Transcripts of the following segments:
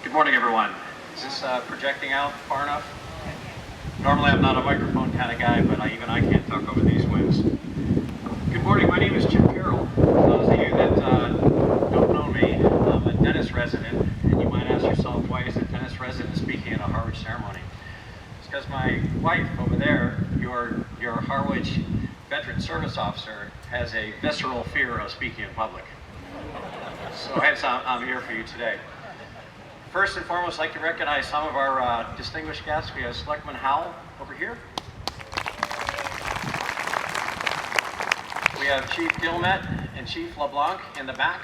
Good morning, everyone. Is this projecting out far enough? Normally I'm not a microphone kind of guy, but even I can't talk over these winds. Good morning, my name is Jim Carroll. For those of you that don't know me, I'm a dentist resident, and you might ask yourself, why is a dentist resident speaking at a Harwich ceremony? It's because my wife over there, your Harwich veteran service officer, has a visceral fear of speaking in public. So hence I'm here for you today. First and foremost, I'd like to recognize some of our distinguished guests. We have Selectman Howell over here. We have Chief Gilmet and Chief LeBlanc in the back.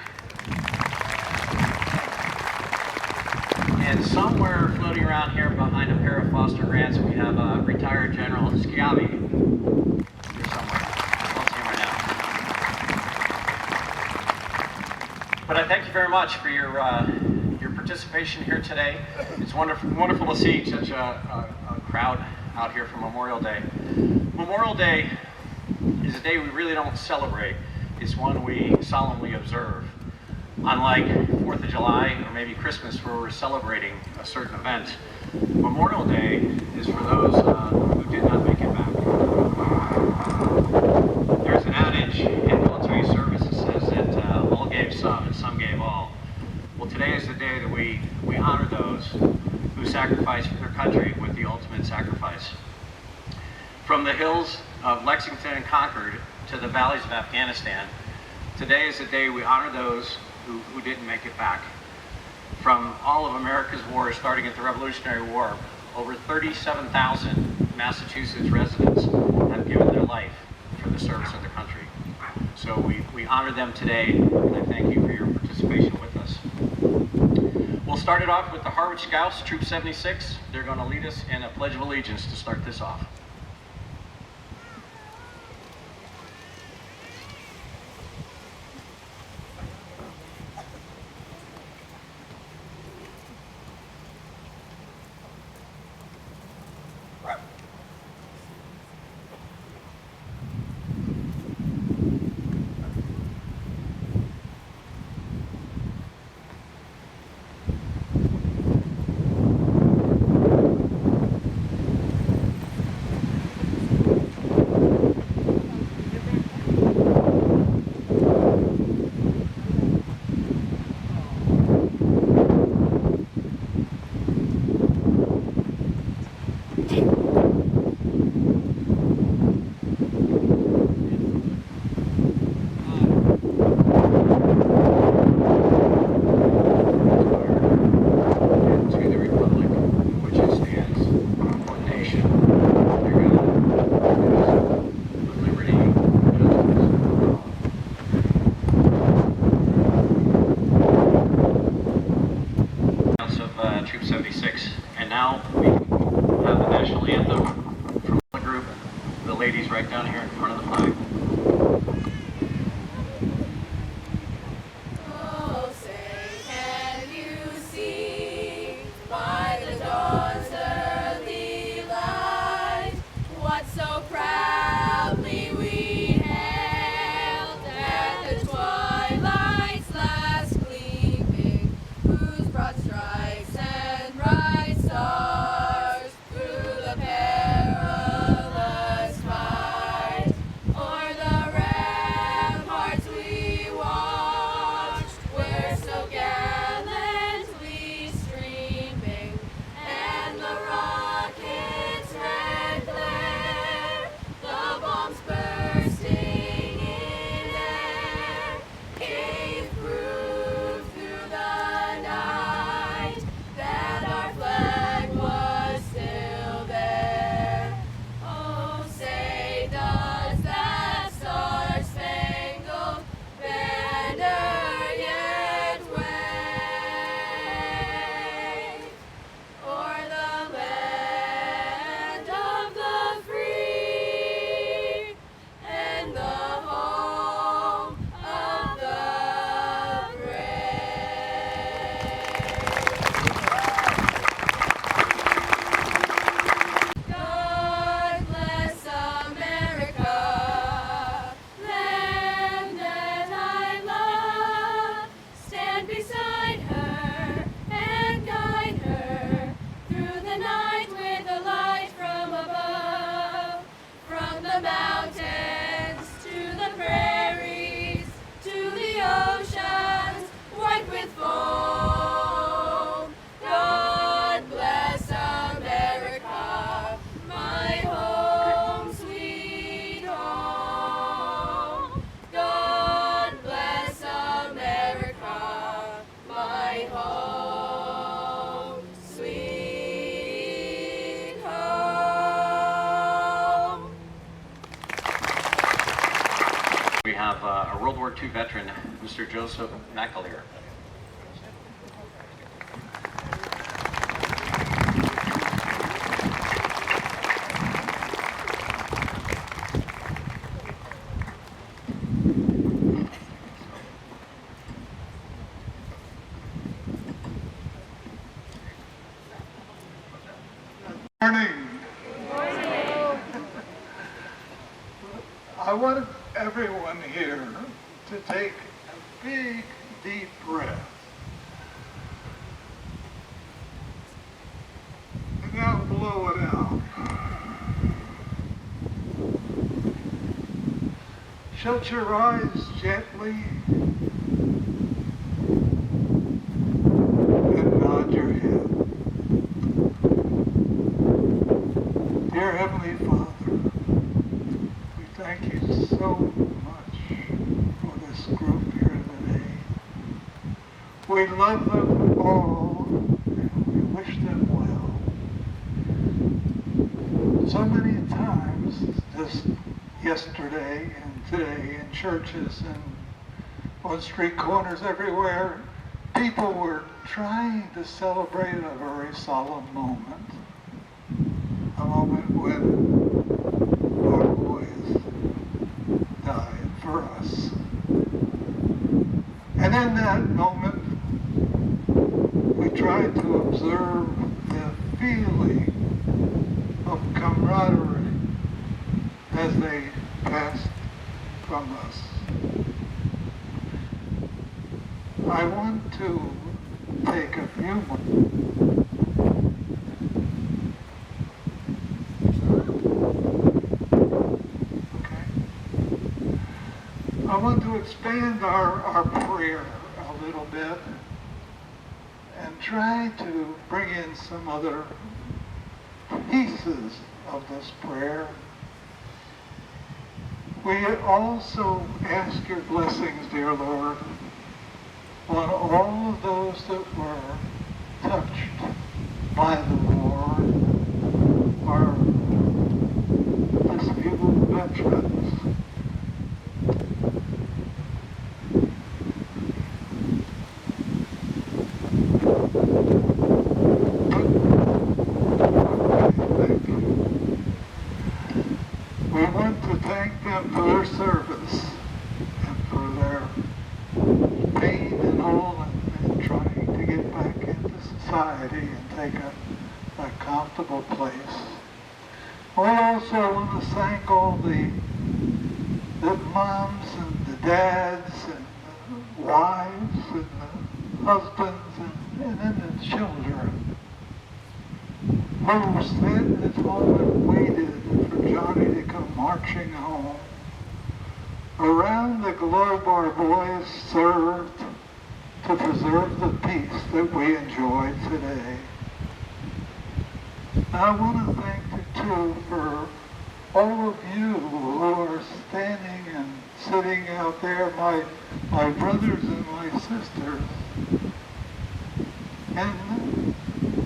And somewhere floating around here behind a pair of Foster Grants, we have retired General Schiavi here somewhere. I don't see him right now. But I thank you very much for your participation here today. It's wonderful to see such a crowd out here for Memorial Day. Memorial Day is a day we really don't celebrate. It's one we solemnly observe. Unlike 4th of July or maybe Christmas, where we're celebrating a certain event, Memorial Day is for those who did not make it back. There's an adage in military service that says that all gave some and some gave all. Well, today is the day that we honor those who sacrificed for their country with the ultimate sacrifice. From the hills of Lexington and Concord to the valleys of Afghanistan, today is the day we honor those who didn't make it back. From all of America's wars, starting at the Revolutionary War, over 37,000 Massachusetts residents have given their life for the service of their country. So we honor them today, and I thank you for your participation with us. We'll start it off with the Harwich Scouts, Troop 76. They're going to lead us in a Pledge of Allegiance to start this off. have a World War II veteran, Mr. Joseph McAleer. Morning. I want everyone here to take a big, deep breath. And now blow it out. Shut your eyes gently and nod your head. Dear Heavenly Father, we thank you so much for this group here today. We love them all and we wish them well. So many times, just yesterday and today in churches and on street corners everywhere, people were trying to celebrate a very solemn moment. A moment when our boys died for us. And in that moment, we tried to observe the feeling of camaraderie as they passed from us. I want to take a few moments I want to expand our prayer a little bit and try to bring in some other pieces of this prayer. We also ask your blessings, dear Lord, on all of those that were touched by the war, our disabled veterans. We want to thank them for their service and for their pain and all and trying to get back into society and take a comfortable place. We also want to thank all the moms and the dads and the wives and the husbands and then the children who sat at home and waited for Johnny to come marching home. Around the globe our boys served to preserve the peace that we enjoy today. And I want to thank you too for all of you who are standing and sitting out there, my brothers and my sisters. And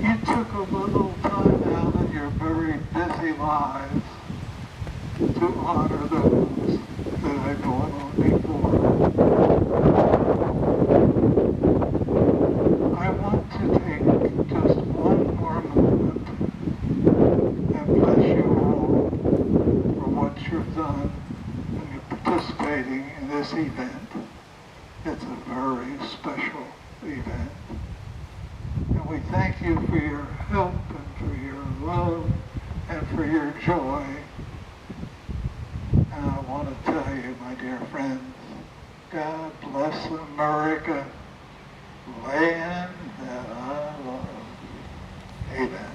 you took a little time out in your very busy lives to honor those that I've gone on before. I want to take just one more moment and bless you all for what you've done and you're participating in this event. It's a very special event. And we thank you for your help and for your love and for your joy. And I want to tell you, my dear friends, God bless America, land that I love. Amen.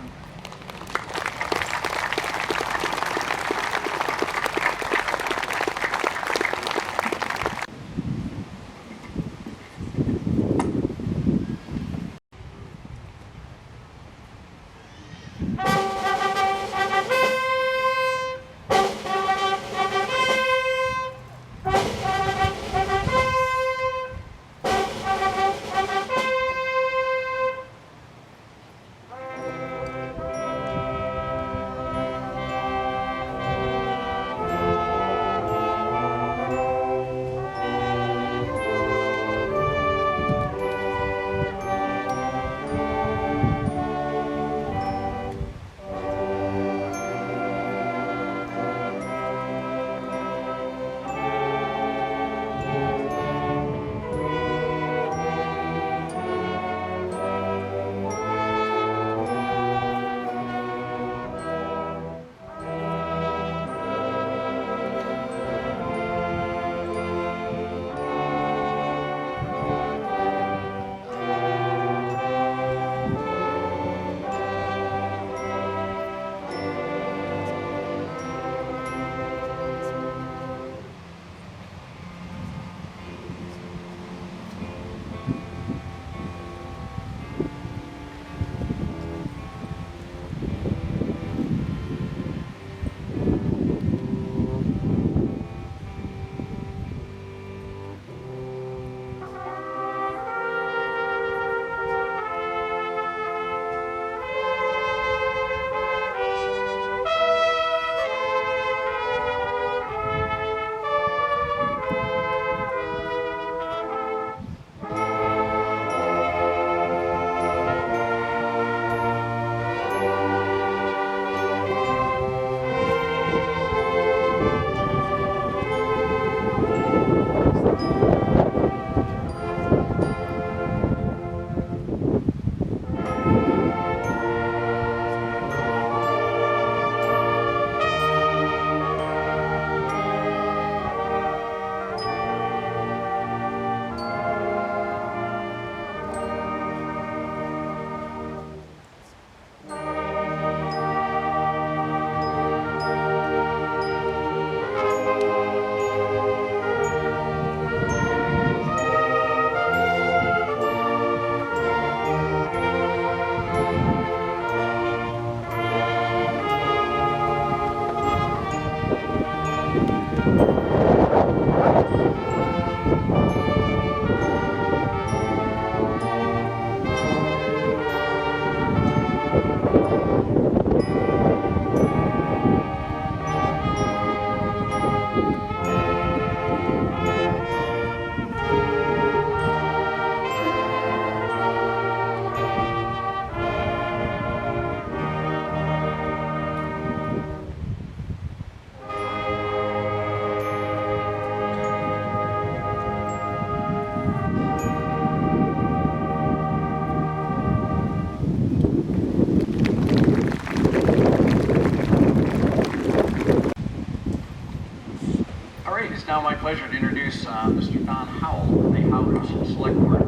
pleasure to introduce Mr. Don Howell, the Harwich Select Board.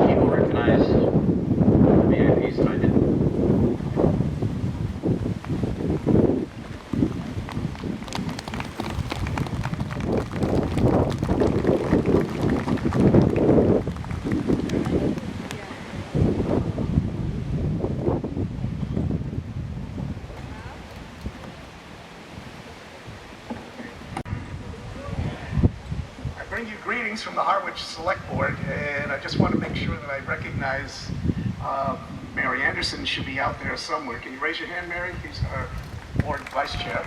He will recognize the VIPs that I did. Bring you greetings from the Harwich Select Board, and I just want to make sure that I recognize Mary Anderson should be out there somewhere. Can you raise your hand, Mary? He's our board vice chair.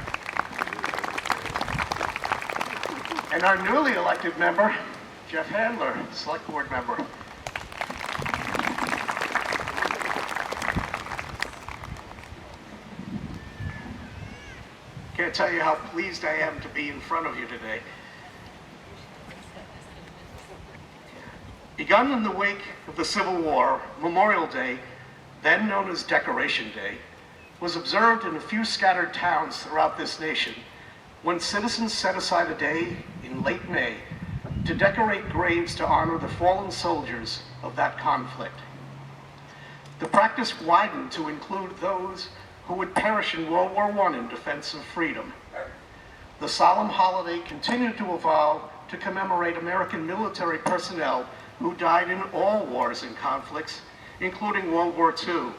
And our newly elected member, Jeff Handler, select board member. Can't tell you how pleased I am to be in front of you today. Begun in the wake of the Civil War, Memorial Day, then known as Decoration Day, was observed in a few scattered towns throughout this nation when citizens set aside a day in late May to decorate graves to honor the fallen soldiers of that conflict. The practice widened to include those who would perish in World War I in defense of freedom. The solemn holiday continued to evolve to commemorate American military personnel who died in all wars and conflicts, including World War II,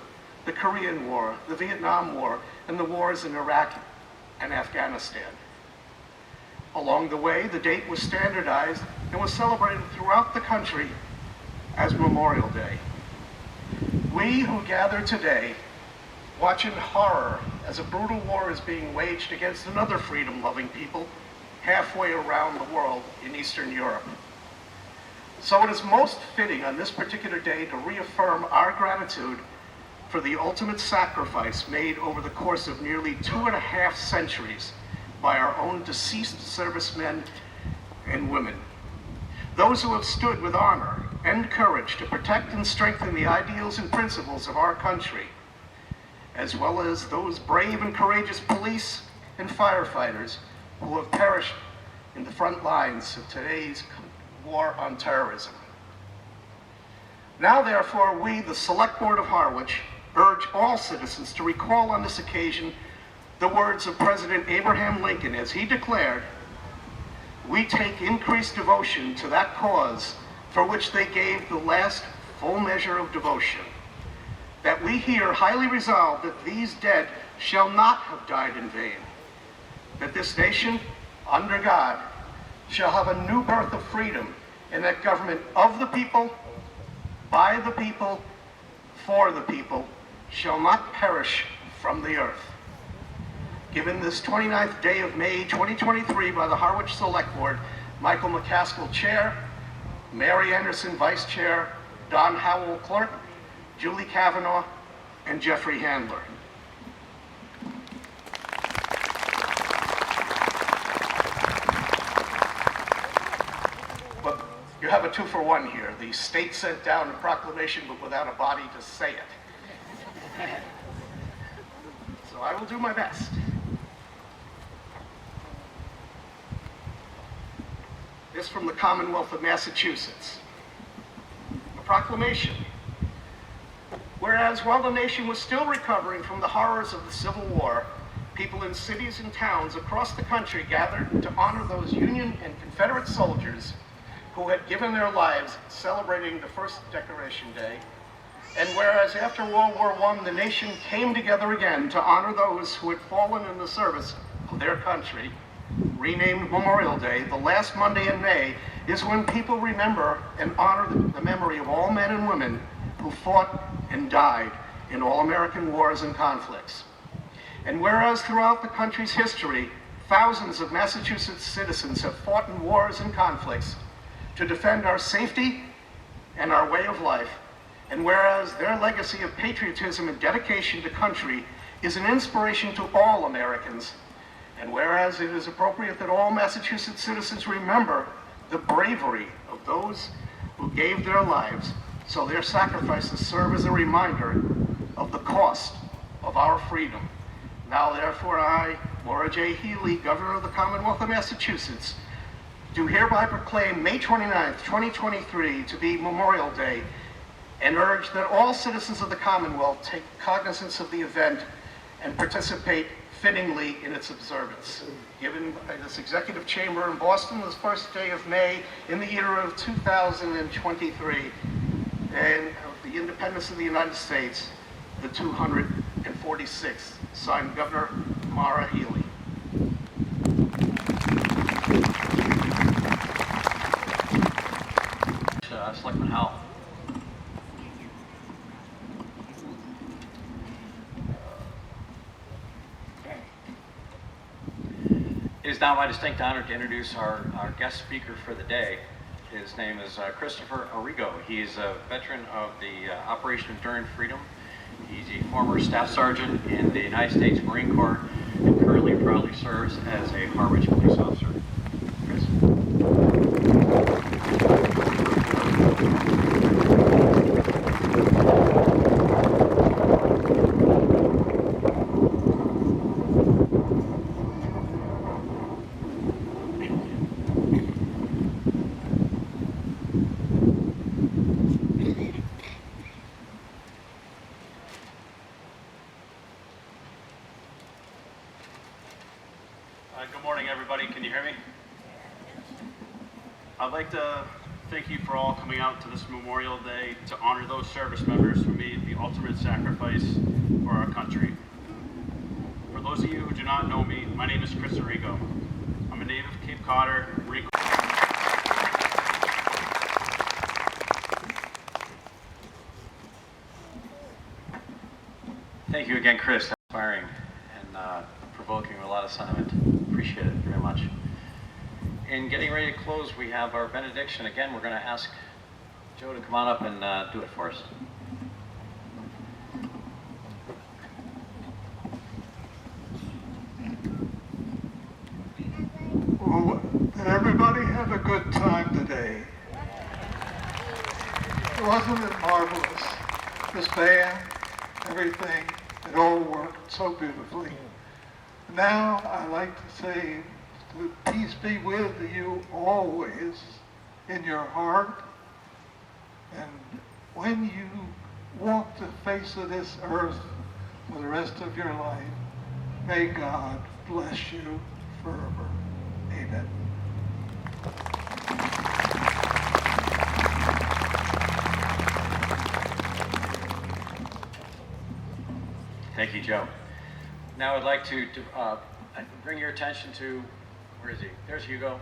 the Korean War, the Vietnam War, and the wars in Iraq and Afghanistan. Along the way, the date was standardized and was celebrated throughout the country as Memorial Day. We who gather today watch in horror as a brutal war is being waged against another freedom-loving people halfway around the world in Eastern Europe. So it is most fitting on this particular day to reaffirm our gratitude for the ultimate sacrifice made over the course of nearly 2.5 centuries by our own deceased servicemen and women. Those who have stood with honor and courage to protect and strengthen the ideals and principles of our country, as well as those brave and courageous police and firefighters who have perished in the front lines of today's war on terrorism. Now, therefore, we, the Select Board of Harwich, urge all citizens to recall on this occasion the words of President Abraham Lincoln as he declared, "We take increased devotion to that cause for which they gave the last full measure of devotion, that we here highly resolve that these dead shall not have died in vain, that this nation, under God, shall have a new birth of freedom, and that government of the people, by the people, for the people, shall not perish from the earth." Given this 29th day of May 2023 by the Harwich Select Board, Michael McCaskill, Chair, Mary Anderson, Vice Chair, Don Howell, Clerk, Julie Kavanaugh, and Jeffrey Handler. But you have a 2-for-1 here. The state sent down a proclamation but without a body to say it. So I will do my best. This from the Commonwealth of Massachusetts. A proclamation. Whereas while the nation was still recovering from the horrors of the Civil War, people in cities and towns across the country gathered to honor those Union and Confederate soldiers who had given their lives celebrating the first Decoration Day. And whereas after World War I, the nation came together again to honor those who had fallen in the service of their country, renamed Memorial Day, the last Monday in May is when people remember and honor the memory of all men and women who fought and died in all American wars and conflicts. And whereas throughout the country's history, thousands of Massachusetts citizens have fought in wars and conflicts to defend our safety and our way of life, and whereas their legacy of patriotism and dedication to country is an inspiration to all Americans, and whereas it is appropriate that all Massachusetts citizens remember the bravery of those who gave their lives, so their sacrifices serve as a reminder of the cost of our freedom. Now, therefore, I, Maura J. Healy, Governor of the Commonwealth of Massachusetts, do hereby proclaim May 29th, 2023 to be Memorial Day and urge that all citizens of the Commonwealth take cognizance of the event and participate fittingly in its observance. Given by this executive chamber in Boston this first day of May in the year of 2023 and of the independence of the United States, the 246th. Signed, Governor Mara Healy. Selectman Howell. It is now my distinct honor to introduce our guest speaker for the day. His name is Christopher Arrigo. He is a veteran of the Operation Enduring Freedom. He's a former staff sergeant in the United States Marine Corps and currently proudly serves as a Harwich police officer. Chris. Good morning, everybody. Can you hear me? I'd like to thank you for all coming out to this Memorial Day to honor those service members who made the ultimate sacrifice for our country. For those of you who do not know me, my name is Chris Arrigo. I'm a native of Cape Cotter, Marine Corps. Thank you again, Chris. That's inspiring and provoking with a lot of sentiment. Appreciate it very much. In getting ready to close, we have our benediction. Again, we're going to ask Joe to come on up and do it for us. Well, did everybody have a good time today? Wasn't it marvelous? This band, everything, it all worked so beautifully. Now, I like to say, peace be with you always in your heart. And when you walk the face of this earth for the rest of your life, may God bless you forever. Amen. Thank you, Joe. Now I'd like to bring your attention to, where is he? There's Hugo.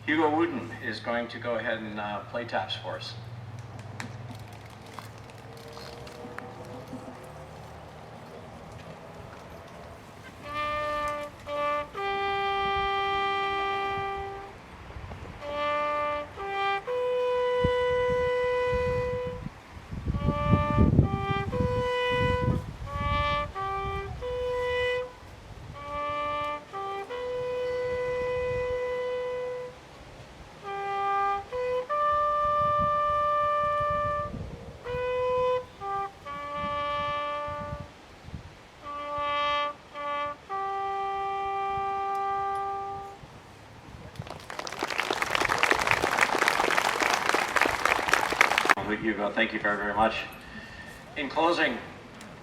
Hugo Wooten is going to go ahead and play taps for us. Hugo, thank you very, very much. In closing,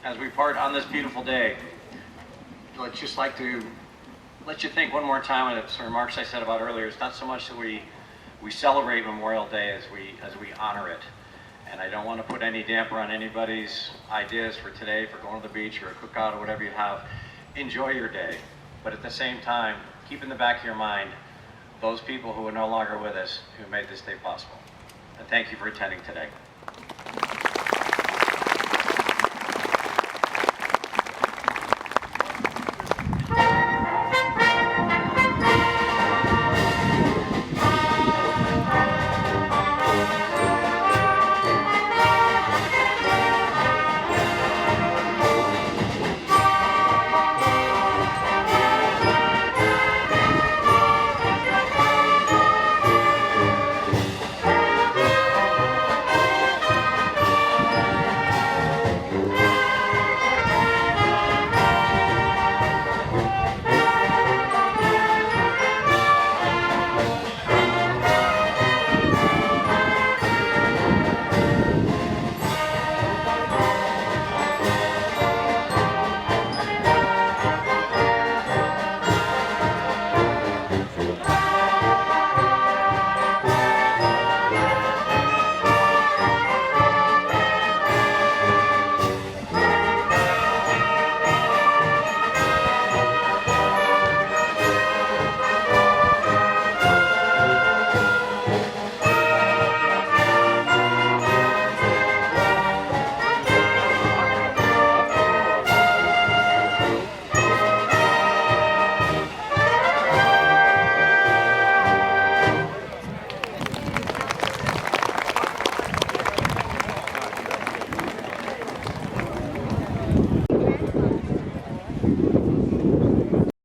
as we part on this beautiful day, I'd just like to let you think one more time on some remarks I said about earlier. It's not so much that we celebrate Memorial Day as we honor it. And I don't want to put any damper on anybody's ideas for today, for going to the beach or a cookout or whatever you have. Enjoy your day. But at the same time, keep in the back of your mind those people who are no longer with us who made this day possible. And thank you for attending today.